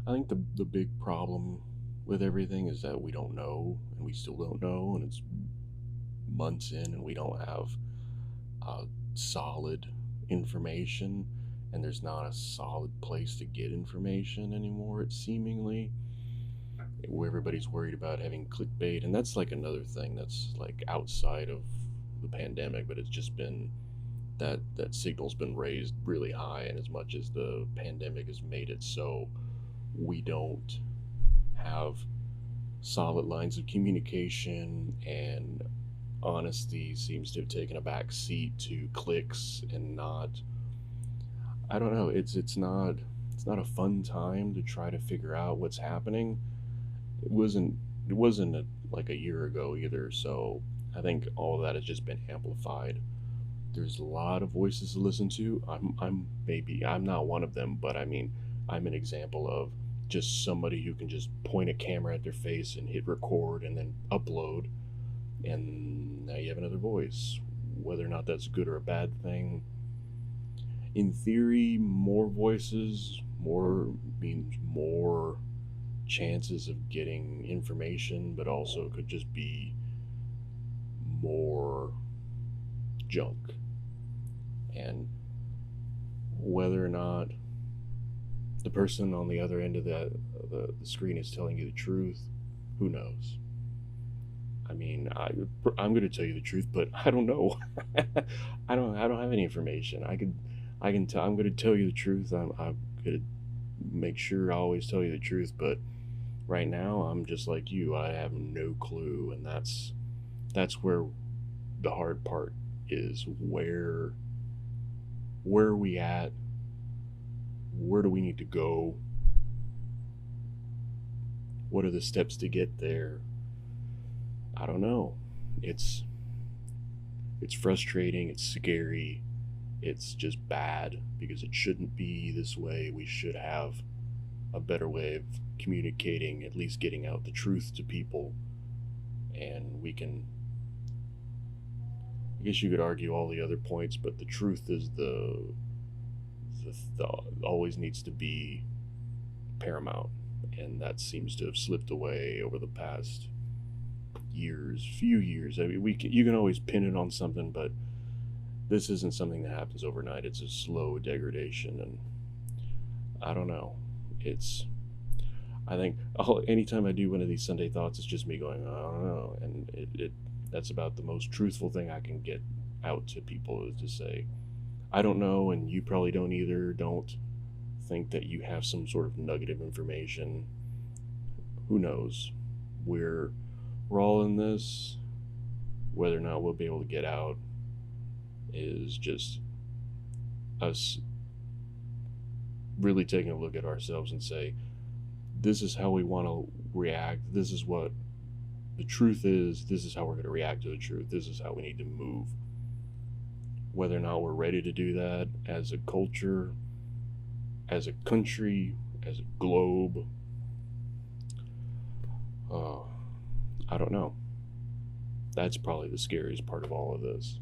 I think the big problem with everything is that we don't know, and we still don't know, and it's months in, and we don't have uh, solid information, and there's not a solid place to get information anymore. It's seemingly where everybody's worried about having clickbait, and that's like another thing that's like outside of the pandemic, but it's just been that signal's been raised really high, and as much as the pandemic has made it so we don't have solid lines of communication, and honesty seems to have taken a back seat to clicks and not, I don't know, it's not a fun time to try to figure out what's happening. It wasn't like a year ago either, so I think all of that has just been amplified. There's a lot of voices to listen to. I'm not one of them, but I mean, I'm an example of just somebody who can just point a camera at their face and hit record and then upload, and now you have another voice. Whether or not that's a good or a bad thing, in theory, more voices, more means more chances of getting information, but also could just be more junk. And whether or not the person on the other end of the screen is telling you the truth, who knows? I mean, I'm going to tell you the truth, but I don't know. I don't have any information. I can tell. I'm going to tell you the truth. I'm going to make sure I always tell you the truth. But right now, I'm just like you. I have no clue, and that's where the hard part is. Where are we at? Where do we need to go? What are the steps to get there? I don't know. It's it's frustrating, it's scary, it's just bad because it shouldn't be this way. We should have a better way of communicating, at least getting out the truth to people. And we can, I guess you could argue all the other points, but the truth is the always needs to be paramount. And that seems to have slipped away over the past few years. I mean, you can always pin it on something, but this isn't something that happens overnight. It's a slow degradation, and I don't know. It's I think anytime I do one of these Sunday thoughts, it's just me going, I don't know, and it that's about the most truthful thing I can get out to people is to say, I don't know, and you probably don't either. Don't think that you have some sort of nugget of information. Who knows? We're we're all in this. Whether or not we'll be able to get out is just us really taking a look at ourselves and say, this is how we want to react. This is what the truth is. This is how we're going to react to the truth. This is how we need to move. Whether or not we're ready to do that as a culture, as a country, as a globe, uh, I don't know. That's probably the scariest part of all of this.